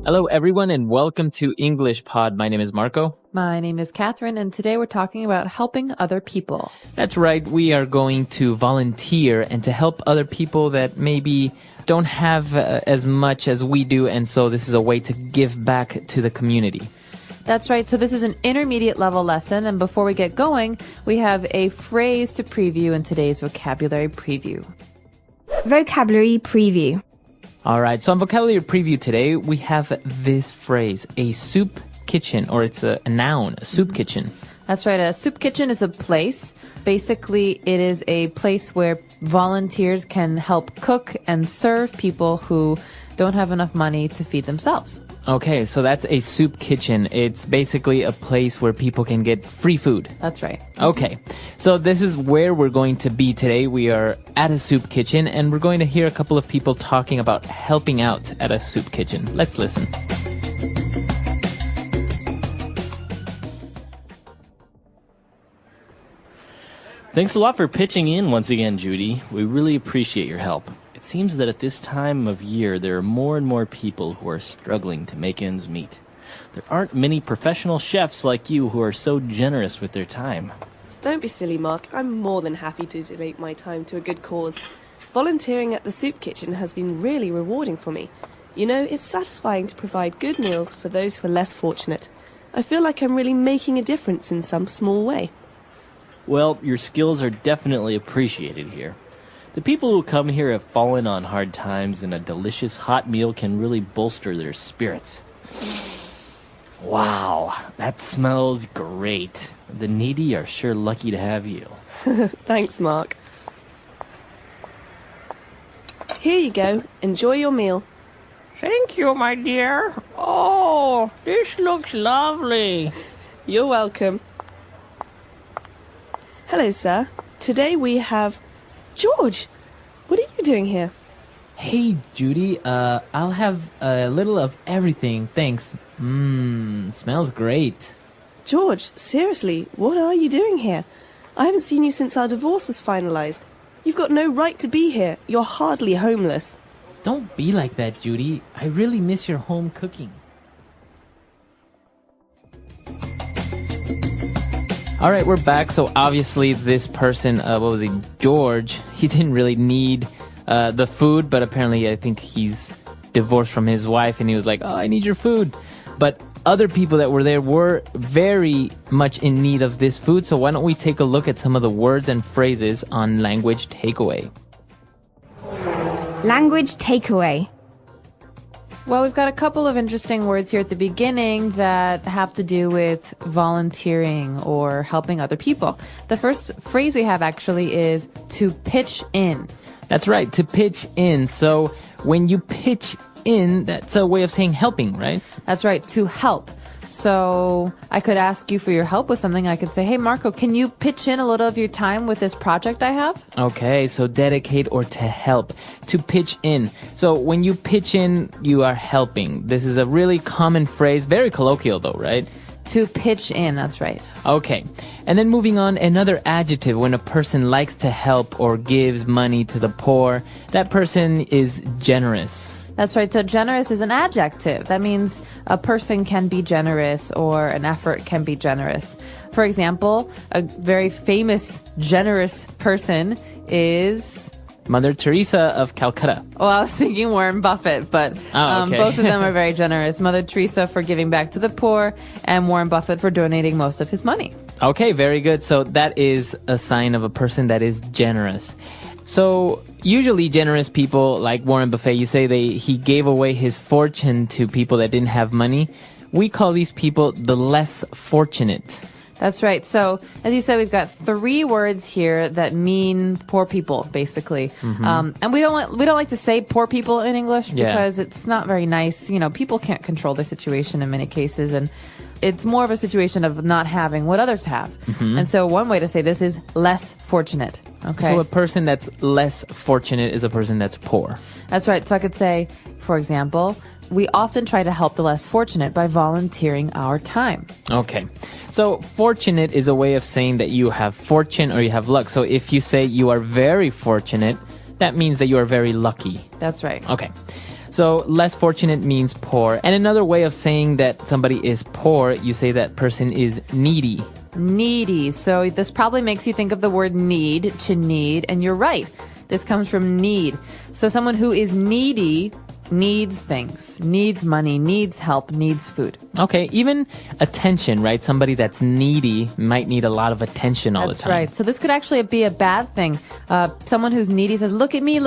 Hello, everyone, and welcome to English Pod. My name is Marco. My name is Catherine, and today we're talking about helping other people. That's right. We are going to volunteer and to help other people that maybe don't have as much as we do, and so this is a way to give back to the community. That's right. So this is an intermediate level lesson, and before we get going, we have a phrase to preview in today's vocabulary preview. Vocabulary preview. All right, so on vocabulary preview today, we have this phrase, a soup kitchen, or it's a noun, a soup kitchen. That's right. A soup kitchen is a place. Basically, it is a place where volunteers can help cook and serve people who don't have enough money to feed themselves. Okay, so that's a soup kitchen. It's basically a place where people can get free food. That's right. Okay, so this is where we're going to be today. We are at a soup kitchen, and we're going to hear a couple of people talking about helping out at a soup kitchen. Let's listen. Thanks a lot for pitching in once again, Judy. We really appreciate your help. It seems that at this time of year, there are more and more people who are struggling to make ends meet. There aren't many professional chefs like you who are so generous with their time. Don't be silly, Mark. I'm more than happy to donate my time to a good cause. Volunteering at the soup kitchen has been really rewarding for me. You know, it's satisfying to provide good meals for those who are less fortunate. I feel like I'm really making a difference in some small way. Well, your skills are definitely appreciated here. The people who come here have fallen on hard times, and a delicious hot meal can really bolster their spirits. Wow, that smells great. The needy are sure lucky to have you. Thanks, Mark. Here you go. Enjoy your meal. Thank you, my dear. Oh, this looks lovely. You're welcome. Hello, sir. Today we have... George, what are you doing here? Hey, Judy, I'll have a little of everything, thanks. Smells great. George, seriously, what are you doing here? I haven't seen you since our divorce was finalized. You've got no right to be here. You're hardly homeless. Don't be like that, Judy. I really miss your home cooking. All right, we're back. So obviously this person, George, he didn't really need the food, but apparently I think he's divorced from his wife and he was like, oh, I need your food. But other people that were there were very much in need of this food. So why don't we take a look at some of the words and phrases on language takeaway. Language takeaway. Well, we've got a couple of interesting words here at the beginning that have to do with volunteering or helping other people. The first phrase we have actually is to pitch in. That's right, to pitch in. So when you pitch in, that's a way of saying helping, right? That's right, to help. So I could ask you for your help with something. I could say, hey, Marco, can you pitch in a little of your time with this project I have? Okay, so dedicate or to help, to pitch in. So when you pitch in, you are helping. This is a really common phrase, very colloquial though, right? To pitch in, that's right. Okay, and then moving on, another adjective when a person likes to help or gives money to the poor, that person is generous. That's right. So generous is an adjective. That means a person can be generous or an effort can be generous. For example, a very famous generous person is... Mother Teresa of Calcutta. Well, I was thinking Warren Buffett, but okay. Both of them are very generous. Mother Teresa for giving back to the poor and Warren Buffett for donating most of his money. Okay, very good. So that is a sign of a person that is generous. So usually generous people like Warren Buffett, you say he gave away his fortune to people that didn't have money. We call these people the less fortunate. That's right. So as you said, we've got three words here that mean poor people, basically. Mm-hmm. And we don't like to say poor people in English because it's not very nice. You know, people can't control their situation in many cases, and it's more of a situation of not having what others have. Mm-hmm. And so one way to say this is less fortunate. Okay. So a person that's less fortunate is a person that's poor. That's right. So I could say, for example, we often try to help the less fortunate by volunteering our time. Okay. So fortunate is a way of saying that you have fortune or you have luck. So if you say you are very fortunate, that means that you are very lucky. That's right. Okay. So less fortunate means poor. And another way of saying that somebody is poor, you say that person is needy. Needy. So this probably makes you think of the word need, to need, and you're right. This comes from need. So someone who is needy needs things, needs money, needs help, needs food. Okay, even attention, right? Somebody that's needy might need a lot of attention all the time. That's right. So this could actually be a bad thing. Someone who's needy says, look at me,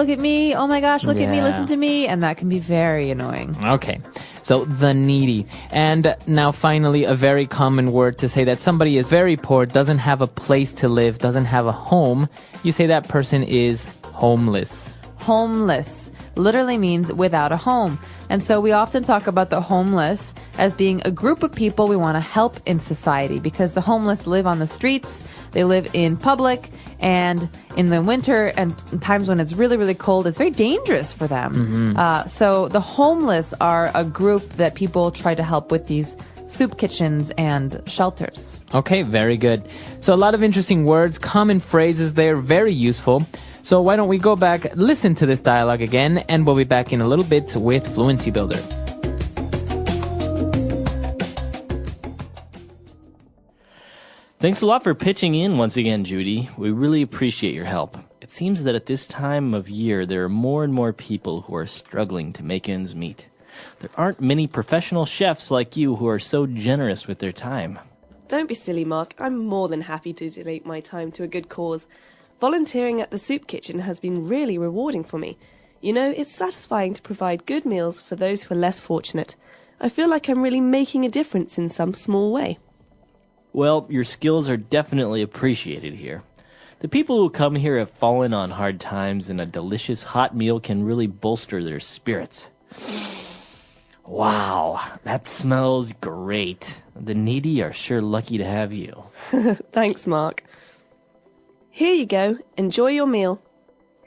oh my gosh, look at me, listen to me. And that can be very annoying. Okay, so the needy. And now finally, a very common word to say that somebody is very poor, doesn't have a place to live, doesn't have a home. You say that person is homeless. Homeless literally means without a home. And so we often talk about the homeless as being a group of people we want to help in society, because the homeless live on the streets, they live in public, and in the winter and times when it's really, really cold, it's very dangerous for them. So the homeless are a group that people try to help with these soup kitchens and shelters. Okay, very good. So a lot of interesting words, common phrases there, very useful. So why don't we go back, listen to this dialogue again, and we'll be back in a little bit with Fluency Builder. Thanks a lot for pitching in once again, Judy. We really appreciate your help. It seems that at this time of year, there are more and more people who are struggling to make ends meet. There aren't many professional chefs like you who are so generous with their time. Don't be silly, Mark. I'm more than happy to donate my time to a good cause. Volunteering at the soup kitchen has been really rewarding for me. You know, it's satisfying to provide good meals for those who are less fortunate. I feel like I'm really making a difference in some small way. Well, your skills are definitely appreciated here. The people who come here have fallen on hard times, and a delicious hot meal can really bolster their spirits. Wow, that smells great. The needy are sure lucky to have you. Thanks, Mark. Here you go. Enjoy your meal.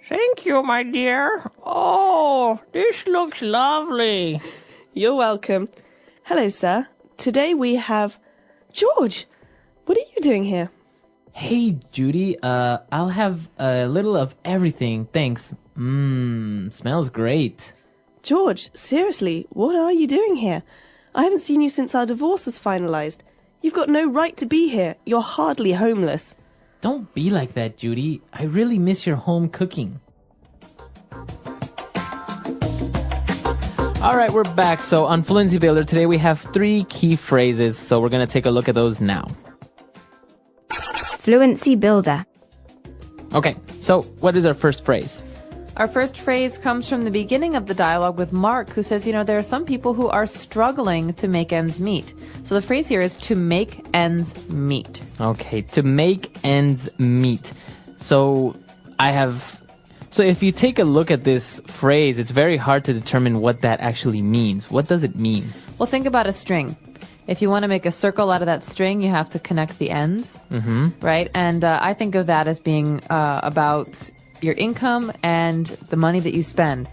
Thank you, my dear. Oh, this looks lovely. You're welcome. Hello, sir. Today we have... George, what are you doing here? Hey, Judy, I'll have a little of everything, thanks. Smells great. George, seriously, what are you doing here? I haven't seen you since our divorce was finalized. You've got no right to be here. You're hardly homeless. Don't be like that, Judy. I really miss your home cooking. All right, we're back. So on Fluency Builder today, we have 3 key phrases. So we're going to take a look at those now. Fluency Builder. Okay, so what is our first phrase? Our first phrase comes from the beginning of the dialogue with Mark, who says, there are some people who are struggling to make ends meet. So the phrase here is to make ends meet. Okay, to make ends meet. So if you take a look at this phrase, it's very hard to determine what that actually means. What does it mean? Well, think about a string. If you want to make a circle out of that string, you have to connect the ends, right? And I think of that as being about your income and the money that you spend.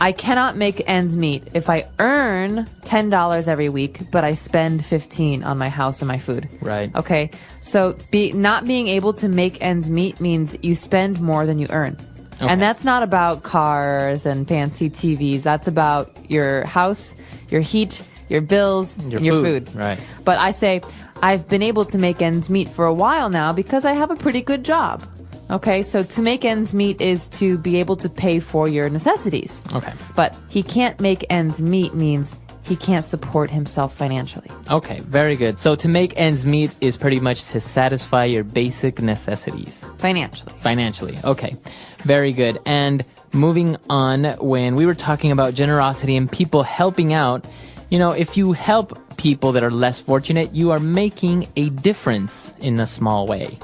I cannot make ends meet if I earn $10 every week, but I spend $15 on my house and my food. Right. Okay. So not being able to make ends meet means you spend more than you earn. Okay. And that's not about cars and fancy TVs. That's about your house, your heat, your bills, and your food. Right. But I say, I've been able to make ends meet for a while now because I have a pretty good job. Okay, so to make ends meet is to be able to pay for your necessities. Okay. But he can't make ends meet means he can't support himself financially. Okay, very good. So to make ends meet is pretty much to satisfy your basic necessities. Financially, okay. Very good. And moving on, when we were talking about generosity and people helping out, if you help people that are less fortunate, you are making a difference in a small way.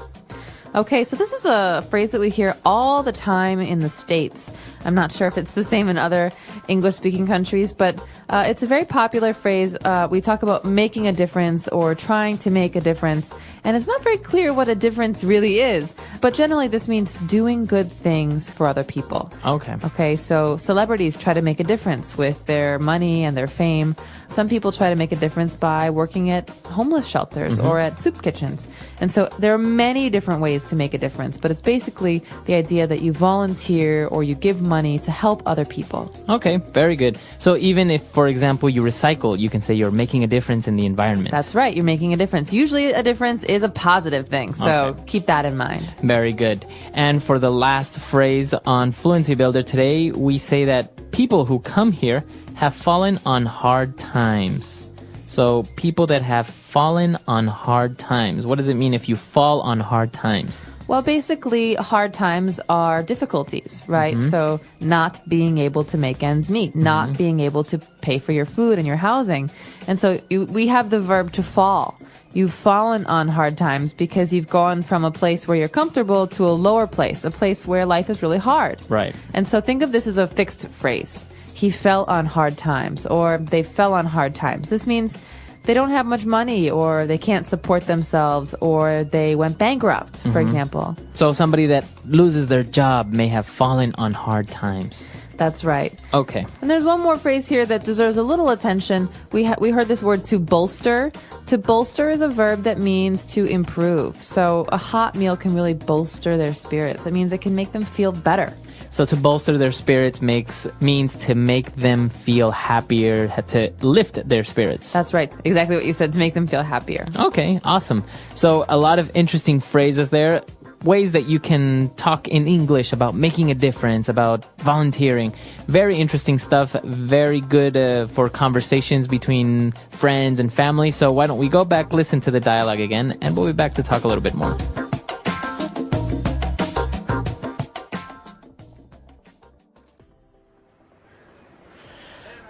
Okay, so this is a phrase that we hear all the time in the States. I'm not sure if it's the same in other English-speaking countries, but it's a very popular phrase. We talk about making a difference or trying to make a difference, and it's not very clear what a difference really is. But generally, this means doing good things for other people. Okay. Okay, so celebrities try to make a difference with their money and their fame. Some people try to make a difference by working at homeless shelters or at soup kitchens. And so there are many different ways ways to make a difference, but it's basically the idea that you volunteer or you give money to help other people. Okay, very good. So even if, for example, you recycle, you can say you're making a difference in the environment. That's right, you're making a difference. Usually a difference is a positive thing, so keep that in mind. Very good. And for the last phrase on Fluency Builder today, we say that people who come here have fallen on hard times. So people that have fallen on hard times. What does it mean if you fall on hard times? Well, basically, hard times are difficulties, right? So not being able to make ends meet, not being able to pay for your food and your housing. And so we have the verb to fall. You've fallen on hard times because you've gone from a place where you're comfortable to a lower place, a place where life is really hard. Right. And so think of this as a fixed phrase. He fell on hard times, or they fell on hard times. This means they don't have much money, or they can't support themselves, or they went bankrupt, for example. So somebody that loses their job may have fallen on hard times. That's right. Okay. And there's one more phrase here that deserves a little attention. We heard this word to bolster. To bolster is a verb that means to improve. So a hot meal can really bolster their spirits. That means it can make them feel better. So to bolster their spirits means to make them feel happier, to lift their spirits. That's right. Exactly what you said, to make them feel happier. Okay, awesome. So a lot of interesting phrases there. Ways that you can talk in English about making a difference, about volunteering. Very interesting stuff. Very good for conversations between friends and family. So why don't we go back, listen to the dialogue again, and we'll be back to talk a little bit more.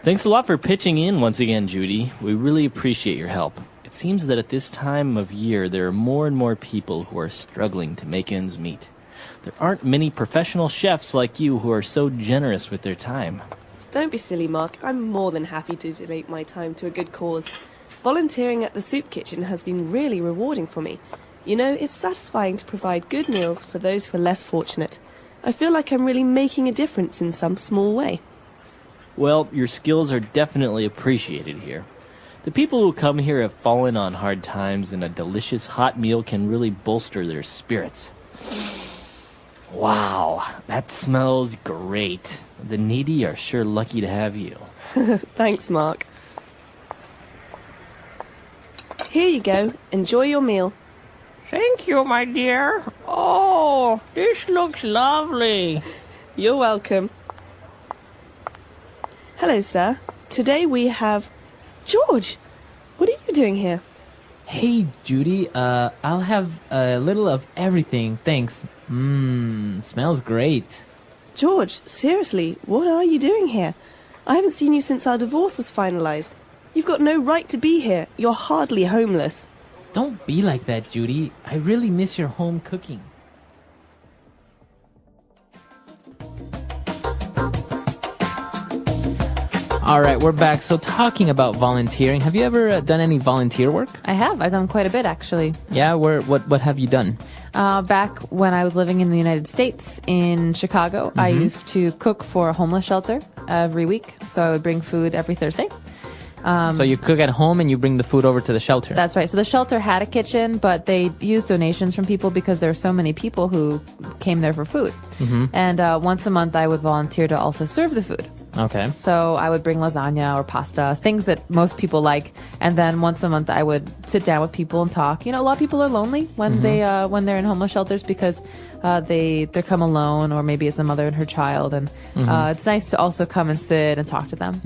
Thanks a lot for pitching in once again, Judy. We really appreciate your help. It seems that at this time of year, there are more and more people who are struggling to make ends meet. There aren't many professional chefs like you who are so generous with their time. Don't be silly, Mark. I'm more than happy to donate my time to a good cause. Volunteering at the soup kitchen has been really rewarding for me. You know, it's satisfying to provide good meals for those who are less fortunate. I feel like I'm really making a difference in some small way. Well, your skills are definitely appreciated here. The people who come here have fallen on hard times, and a delicious hot meal can really bolster their spirits. Wow, that smells great. The needy are sure lucky to have you. Thanks, Mark. Here you go. Enjoy your meal. Thank you, my dear. Oh, this looks lovely. You're welcome. Hello, sir. Today we have... George! What are you doing here? Hey, Judy, I'll have a little of everything, thanks. Smells great. George, seriously, what are you doing here? I haven't seen you since our divorce was finalized. You've got no right to be here. You're hardly homeless. Don't be like that, Judy. I really miss your home cooking. All right, we're back. So talking about volunteering, have you ever done any volunteer work? I have. I've done quite a bit, actually. Yeah, what have you done? Back when I was living in the United States in Chicago, I used to cook for a homeless shelter every week. So I would bring food every Thursday. So you cook at home and you bring the food over to the shelter. That's right. So the shelter had a kitchen, but they used donations from people because there were so many people who came there for food. And once a month, I would volunteer to also serve the food. Okay. So I would bring lasagna or pasta, things that most people like, and then once a month I would sit down with people and talk. You know, a lot of people are lonely when they're in homeless shelters because they come alone, or maybe it's a mother and her child, and it's nice to also come and sit and talk to them.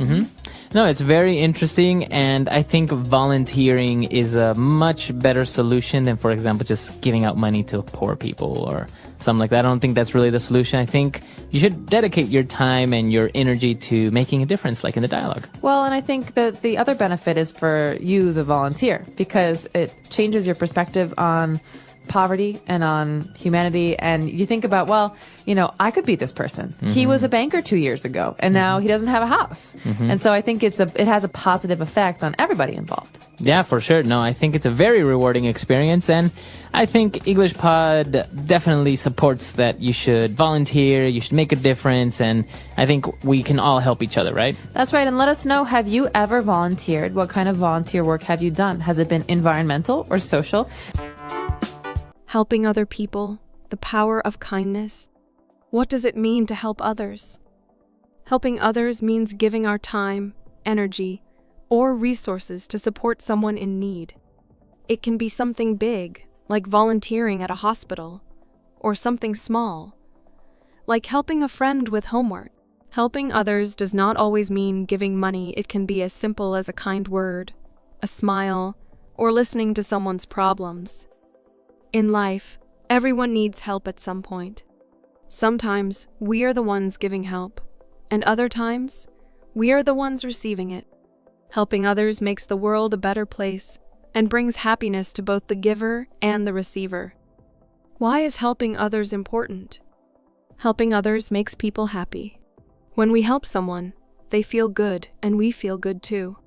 No, it's very interesting, and I think volunteering is a much better solution than, for example, just giving out money to poor people or something like that. I don't think that's really the solution. I think you should dedicate your time and your energy to making a difference, like in the dialogue. Well, and I think that the other benefit is for you, the volunteer, because it changes your perspective on poverty and on humanity, and you think about, well, you know, I could be this person. He was a banker 2 years ago, and now he doesn't have a house. And so I think it has a positive effect on everybody involved. Yeah, for sure. No, I think it's a very rewarding experience, and I think English Pod definitely supports that you should volunteer, you should make a difference, and I think we can all help each other, right? That's right, and let us know, have you ever volunteered? What kind of volunteer work have you done? Has it been environmental or social? Helping other people, the power of kindness. What does it mean to help others? Helping others means giving our time, energy, or resources to support someone in need. It can be something big, like volunteering at a hospital, or something small, like helping a friend with homework. Helping others does not always mean giving money. It can be as simple as a kind word, a smile, or listening to someone's problems. In life, everyone needs help at some point. Sometimes we are the ones giving help, and other times we are the ones receiving it. Helping others makes the world a better place and brings happiness to both the giver and the receiver. Why is helping others important? Helping others makes people happy. When we help someone, they feel good and we feel good too.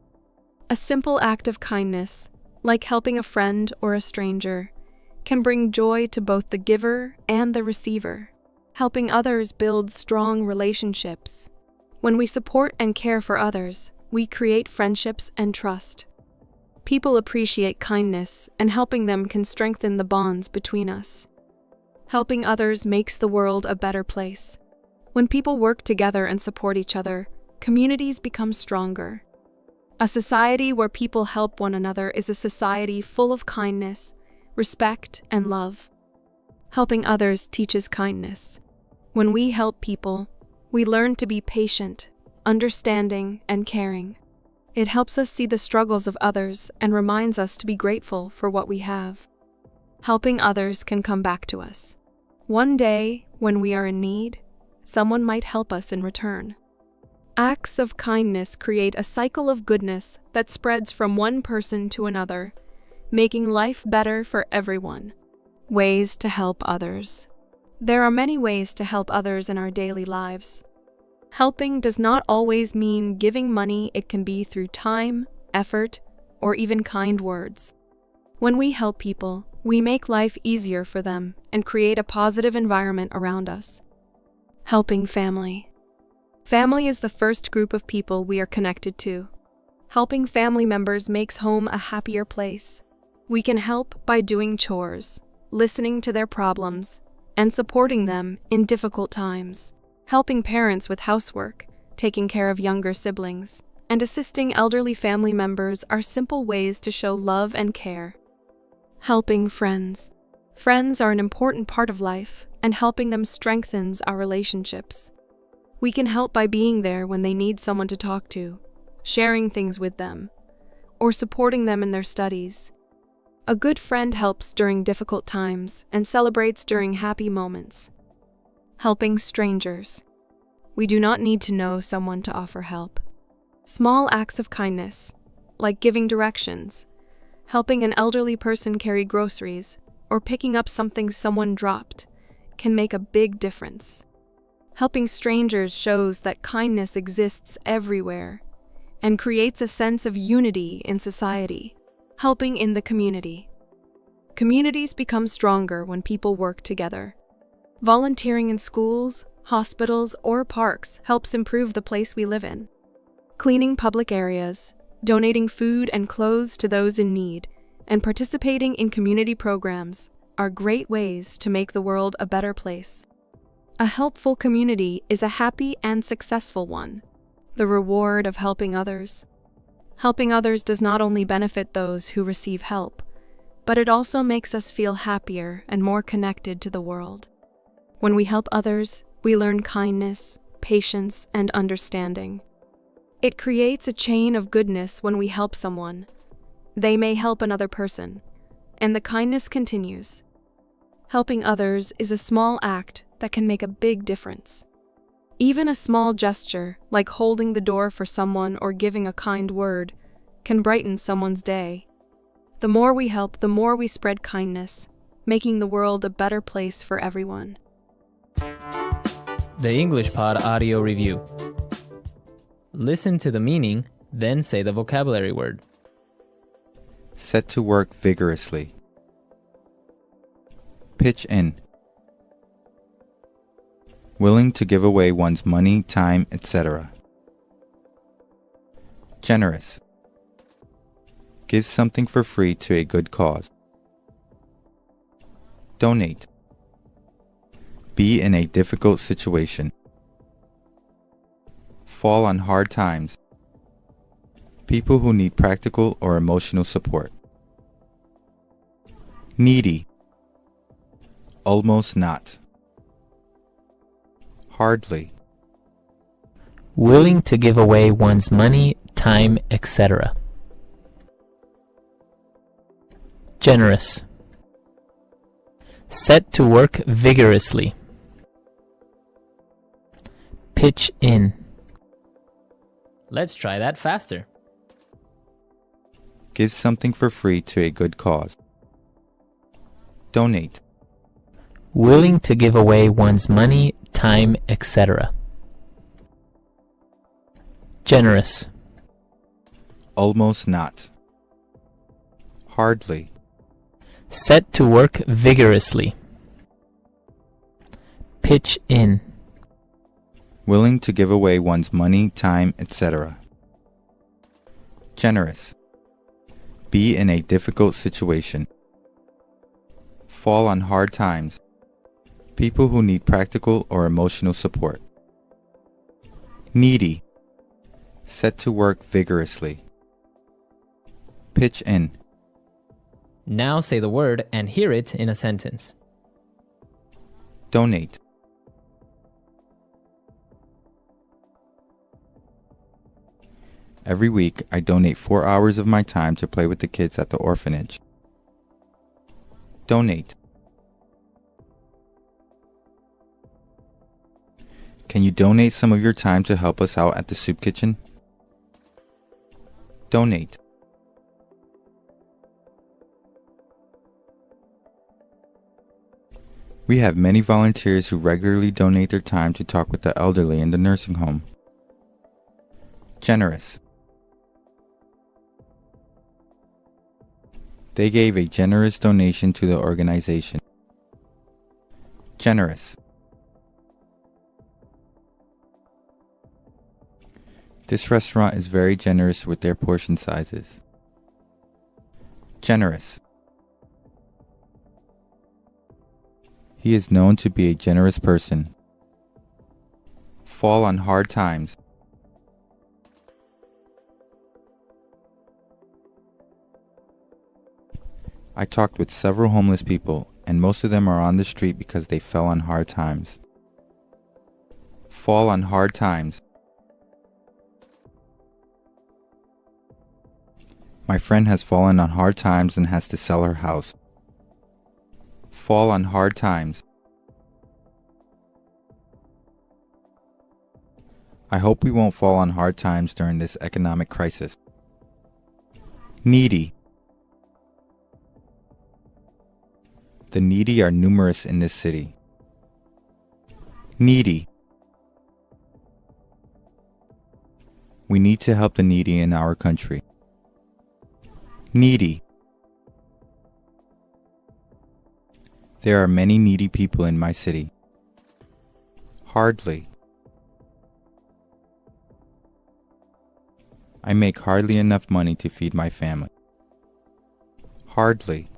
A simple act of kindness, like helping a friend or a stranger, can bring joy to both the giver and the receiver. Helping others builds strong relationships. When we support and care for others, we create friendships and trust. People appreciate kindness, and helping them can strengthen the bonds between us. Helping others makes the world a better place. When people work together and support each other, communities become stronger. A society where people help one another is a society full of kindness, respect, and love. Helping others teaches kindness. When we help people, we learn to be patient, understanding, and caring. It helps us see the struggles of others and reminds us to be grateful for what we have. Helping others can come back to us. One day, when we are in need, someone might help us in return. Acts of kindness create a cycle of goodness that spreads from one person to another, making life better for everyone. Ways to help others. There are many ways to help others in our daily lives. Helping does not always mean giving money. It can be through time, effort, or even kind words. When we help people, we make life easier for them and create a positive environment around us. Helping family. Family is the first group of people we are connected to. Helping family members makes home a happier place. We can help by doing chores, listening to their problems, and supporting them in difficult times. Helping parents with housework, taking care of younger siblings, and assisting elderly family members are simple ways to show love and care. Helping friends. Friends are an important part of life, and helping them strengthens our relationships. We can help by being there when they need someone to talk to, sharing things with them, or supporting them in their studies. A good friend helps during difficult times and celebrates during happy moments. Helping strangers. We do not need to know someone to offer help. Small acts of kindness, like giving directions, helping an elderly person carry groceries, or picking up something someone dropped, can make a big difference. Helping strangers shows that kindness exists everywhere and creates a sense of unity in society. Helping in the community. Communities become stronger when people work together. Volunteering in schools, hospitals, or parks helps improve the place we live in. Cleaning public areas, donating food and clothes to those in need, and participating in community programs are great ways to make the world a better place. A helpful community is a happy and successful one. The reward of helping others. Helping others does not only benefit those who receive help, but it also makes us feel happier and more connected to the world. When we help others, we learn kindness, patience, and understanding. It creates a chain of goodness when we help someone. They may help another person, and the kindness continues. Helping others is a small act that can make a big difference. Even a small gesture, like holding the door for someone or giving a kind word, can brighten someone's day. The more we help, the more we spread kindness, making the world a better place for everyone. The English Pod Audio Review. Listen to the meaning, then say the vocabulary word. Set to work vigorously. Pitch in. Willing to give away one's money, time, etc. Generous. Give something for free to a good cause. Donate. Be in a difficult situation. Fall on hard times. People who need practical or emotional support. Needy. Almost not. Hardly. Willing to give away one's money, time, etc. Generous. Set to work vigorously. Pitch in. Let's try that faster. Give something for free to a good cause. Donate. Willing to give away one's money, time, etc. Generous. Almost not. Hardly. Set to work vigorously. Pitch in. Willing to give away one's money, time, etc. Generous. Be in a difficult situation. Fall on hard times. People who need practical or emotional support. Needy. Set to work vigorously. Pitch in. Now say the word and hear it in a sentence. Donate. Every week, I donate 4 hours of my time to play with the kids at the orphanage. Donate. Can you donate some of your time to help us out at the soup kitchen? Donate. We have many volunteers who regularly donate their time to talk with the elderly in the nursing home. Generous. They gave a generous donation to the organization. Generous. This restaurant is very generous with their portion sizes. Generous. He is known to be a generous person. Fall on hard times. I talked with several homeless people, and most of them are on the street because they fell on hard times. Fall on hard times. My friend has fallen on hard times and has to sell her house. Fall on hard times. I hope we won't fall on hard times during this economic crisis. Needy. The needy are numerous in this city. Needy. We need to help the needy in our country. Needy. There are many needy people in my city. Hardly. I make hardly enough money to feed my family. Hardly.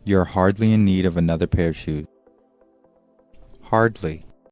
You're hardly in need of another pair of shoes. Hardly.